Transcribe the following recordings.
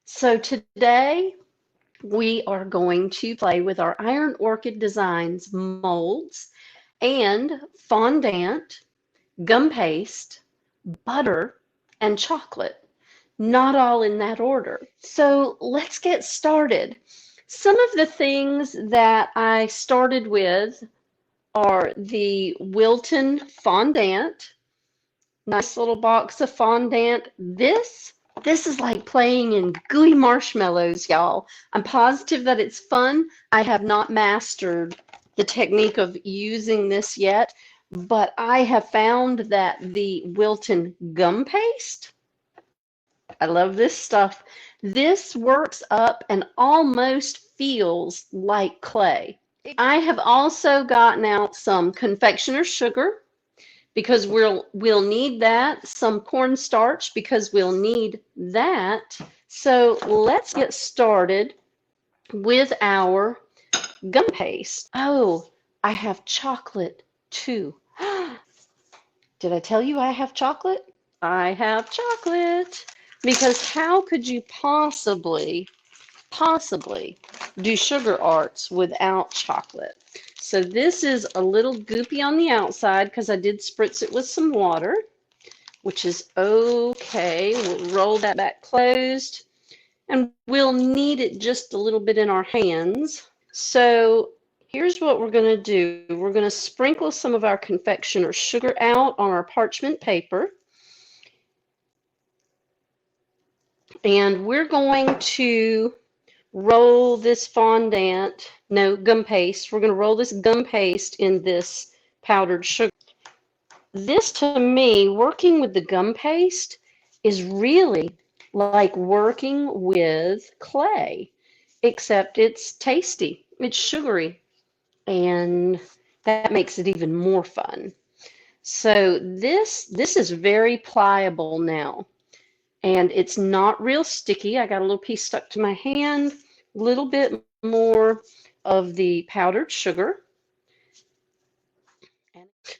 So today we are going to play with our Iron Orchid Designs molds and fondant, gum paste, butter, and chocolate. Not all in that order. So let's get started. Some of the things that I started with are the Wilton fondant. Nice little box of fondant. This is like playing in gooey marshmallows, y'all. I'm positive that it's fun. I have not mastered the technique of using this yet, but I have found that the Wilton gum paste, I love this stuff. This works up and almost feels like clay. I have also gotten out some confectioner's sugar because we'll need that, some cornstarch because we'll need that. So let's get started with our gum paste. Oh, I have chocolate too. Did I tell you I have chocolate? I have chocolate because how could you possibly do sugar arts without chocolate? So this is a little goopy on the outside because I did spritz it with some water, which is okay. We'll roll that back closed, and we'll knead it just a little bit in our hands. So here's what we're going to do. We're going to sprinkle some of our confectioner's sugar out on our parchment paper, and we're going to roll this gum paste. We're going to roll this gum paste in this powdered sugar. This, to me, working with the gum paste is really like working with clay, except it's tasty, it's sugary, and that makes it even more fun. So this is very pliable now, and it's not real sticky. I got a little piece stuck to my hand. A little bit more of the powdered sugar.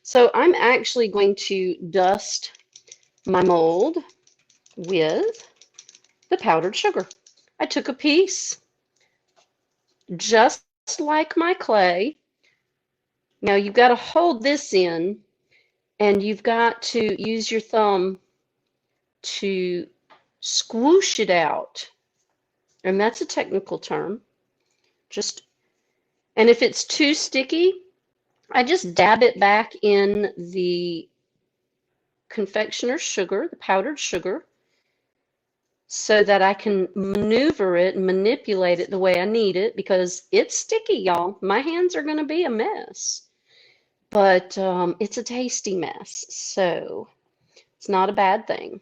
So I'm actually going to dust my mold with the powdered sugar. I took a piece, just like my clay. Now you've got to hold this in, and you've got to use your thumb to squoosh it out. And that's a technical term. And if it's too sticky, I just dab it back in the confectioner's sugar, the powdered sugar, so that I can maneuver it and manipulate it the way I need it, because it's sticky, y'all. My hands are going to be a mess, but it's a tasty mess, so it's not a bad thing.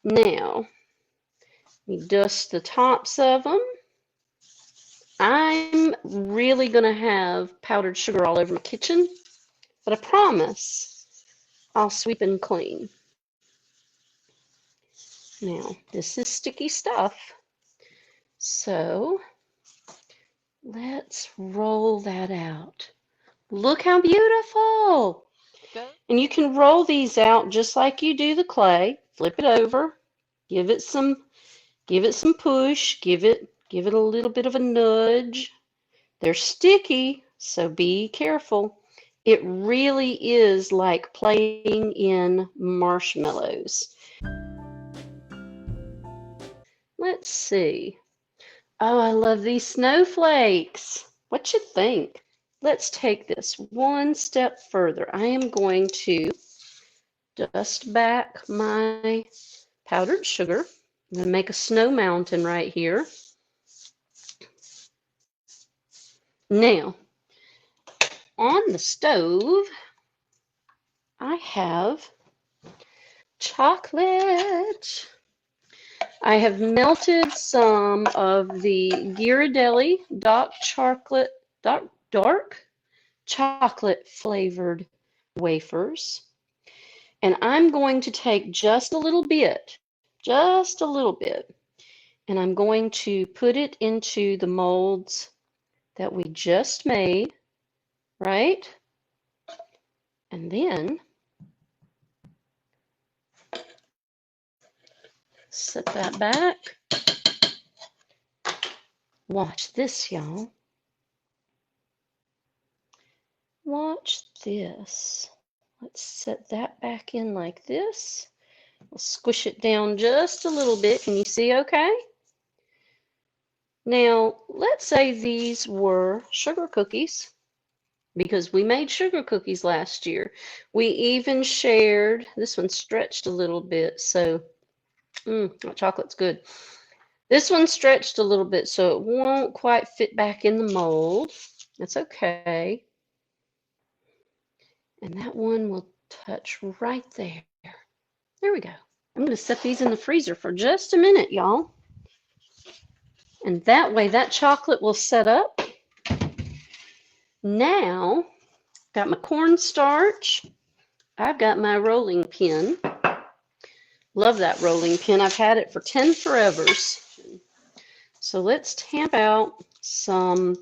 Now, you dust the tops of them. I'm really going to have powdered sugar all over my kitchen, but I promise I'll sweep and clean. Now, this is sticky stuff, so let's roll that out. Look how beautiful! And you can roll these out just like you do the clay. Flip it over, give it some push, give it a little bit of a nudge. They're sticky, so be careful. It really is like playing in marshmallows. Let's see. Oh, I love these snowflakes. What you think? Let's take this one step further. I am going to dust back my powdered sugar. I'm going to make a snow mountain right here. Now, on the stove, I have chocolate. I have melted some of the Ghirardelli dark chocolate flavored wafers. And I'm going to take just a little bit, And I'm going to put it into the molds that we just made, right? And then set that back. Watch this, y'all. Watch this. Let's set that back in like this. We'll squish it down just a little bit. Can you see okay? Now, let's say these were sugar cookies, because we made sugar cookies last year. We even shared, this one stretched a little bit, so that chocolate's good. This one stretched a little bit, so it won't quite fit back in the mold. That's okay. And that one will touch right there. There we go. I'm going to set these in the freezer for just a minute, y'all. And that way that chocolate will set up. Now, got my cornstarch. I've got my rolling pin. Love that rolling pin. I've had it for 10 forevers. So let's tamp out some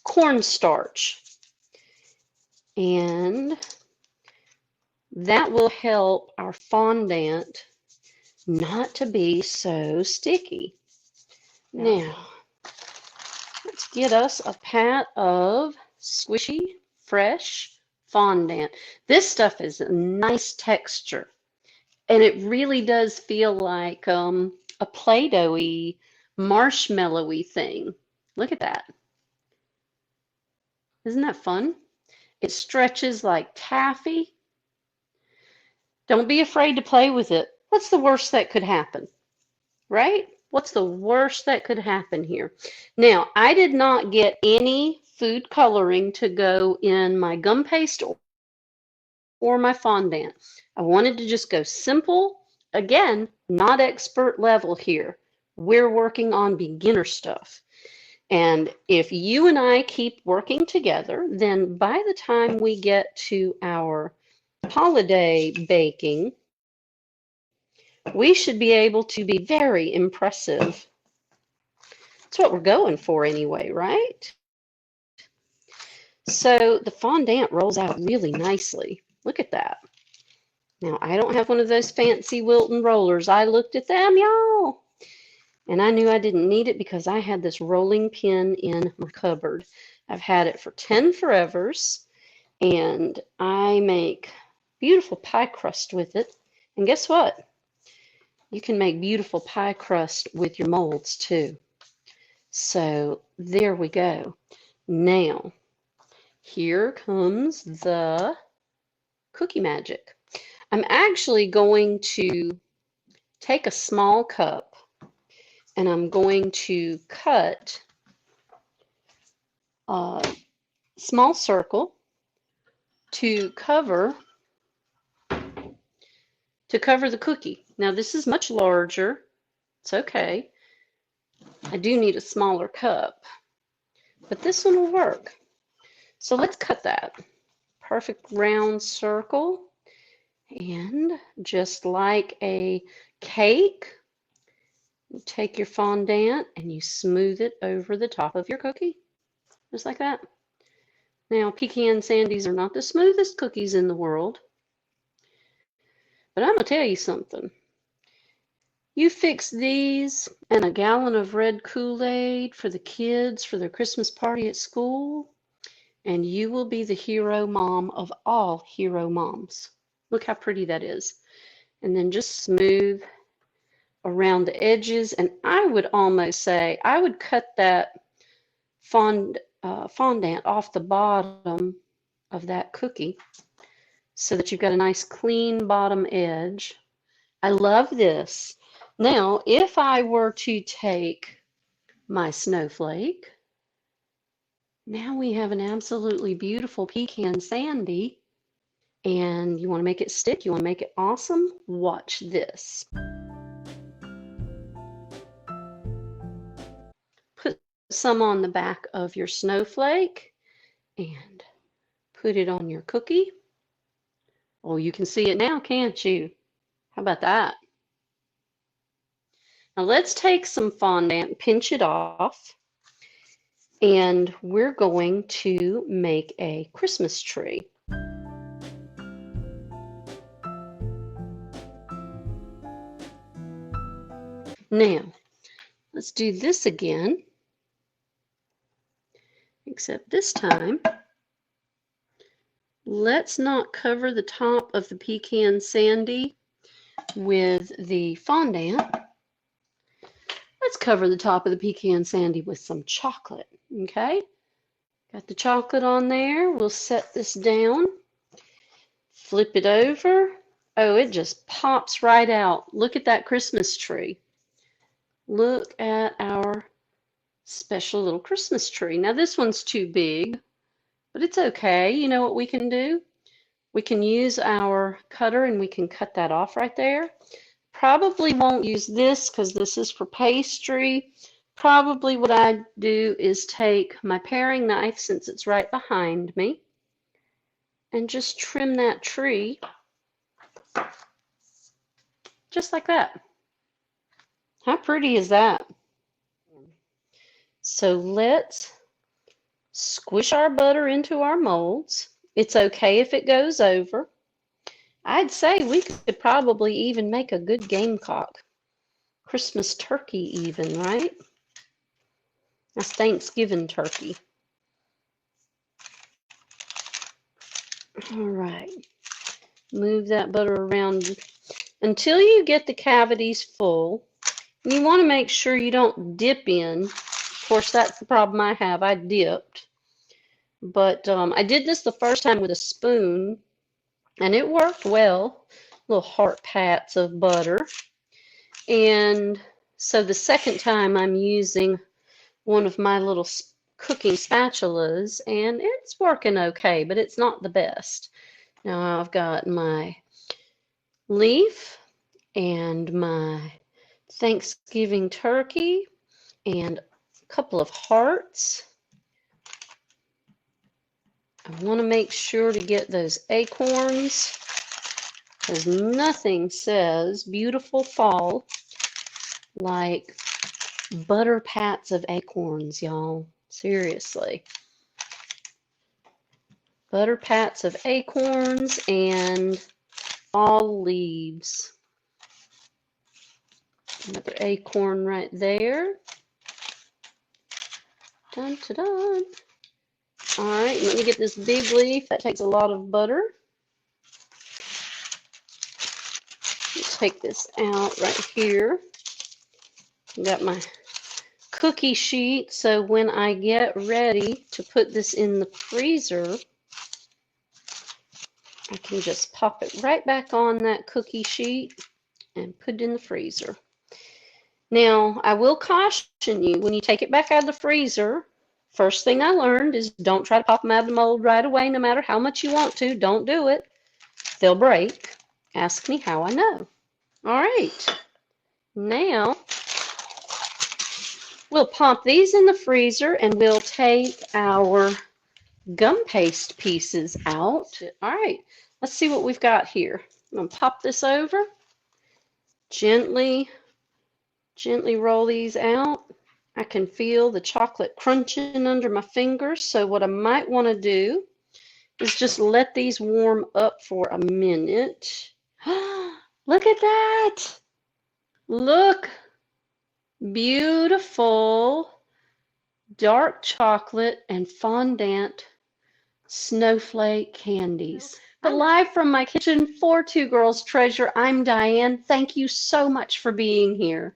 cornstarch. And that will help our fondant not to be so sticky. Now, let's get us a pat of squishy, fresh fondant. This stuff is a nice texture, and it really does feel like a Play-Doh-y, marshmallowy thing. Look at that. Isn't that fun? It stretches like taffy. Don't be afraid to play with it. What's the worst that could happen? Right? What's the worst that could happen here? Now, I did not get any food coloring to go in my gum paste or my fondant. I wanted to just go simple. Again, not expert level here. We're working on beginner stuff. And if you and I keep working together, then by the time we get to our holiday baking, we should be able to be very impressive. That's what we're going for anyway, right? So the fondant rolls out really nicely. Look at that. Now, I don't have one of those fancy Wilton rollers. I looked at them, y'all, and I knew I didn't need it because I had this rolling pin in my cupboard. I've had it for 10 forevers, and I make beautiful pie crust with it. And guess what? You can make beautiful pie crust with your molds too. So there we go. Now, here comes the cookie magic. I'm actually going to take a small cup and I'm going to cut a small circle to cover the cookie. Now this is much larger. It's okay. I do need a smaller cup, but this one will work. So let's cut that. Perfect round circle. And just like a cake, you take your fondant and you smooth it over the top of your cookie. Just like that. Now, Pecan Sandies are not the smoothest cookies in the world. But I'm going to tell you something. You fix these and a gallon of red Kool-Aid for the kids for their Christmas party at school, and you will be the hero mom of all hero moms. Look how pretty that is. And then just smooth around the edges. And I would almost say, I would cut that fondant off the bottom of that cookie so that you've got a nice clean bottom edge. I love this. Now, if I were to take my snowflake, now we have an absolutely beautiful pecan sandy. And you want to make it stick, you want to make it awesome? Watch this. Put some on the back of your snowflake and put it on your cookie. Oh, you can see it now, can't you? How about that? Now let's take some fondant, pinch it off, and we're going to make a Christmas tree. Now, let's do this again, except this time, let's not cover the top of the Pecan Sandy with the fondant. Let's cover the top of the Pecan Sandy with some chocolate, okay? Got the chocolate on there. We'll set this down, flip it over. Oh, it just pops right out. Look at that Christmas tree. Look at our special little Christmas tree. Now this one's too big, but it's okay. You know what we can do? We can use our cutter and we can cut that off right there. Probably won't use this because this is for pastry. Probably what I do is take my paring knife, since it's right behind me, and just trim that tree just like that. How pretty is that? So let's squish our butter into our molds. It's okay if it goes over. I'd say we could probably even make a good gamecock. Christmas turkey even, right? That's Thanksgiving turkey. All right. Move that butter around until you get the cavities full. You want to make sure you don't dip in. Of course, that's the problem I have. I dipped. But I did this the first time with a spoon, and it worked well. Little heart pats of butter. And so the second time I'm using one of my little cooking spatulas, and it's working okay, but it's not the best. Now I've got my leaf and my Thanksgiving turkey and a couple of hearts. I want to make sure to get those acorns, because nothing says beautiful fall like butter pats of acorns, y'all. Seriously. Butter pats of acorns and fall leaves. Another acorn right there. Dun, dun, dun. All right, let me get this big leaf. That takes a lot of butter. Take this out right here. Got my cookie sheet, so when I get ready to put this in the freezer, I can just pop it right back on that cookie sheet and put it in the freezer. Now, I will caution you, when you take it back out of the freezer, first thing I learned is don't try to pop them out of the mold right away, no matter how much you want to. Don't do it. They'll break. Ask me how I know. All right. Now, we'll pop these in the freezer and we'll take our gum paste pieces out. All right, let's see what we've got here. I'm going to pop this over. Gently roll these out. I can feel the chocolate crunching under my fingers, so what I might want to do is just let these warm up for a minute. Look at that! Look! Beautiful dark chocolate and fondant snowflake candies. But live from my kitchen for Two Girls Treasure, I'm Diane. Thank you so much for being here.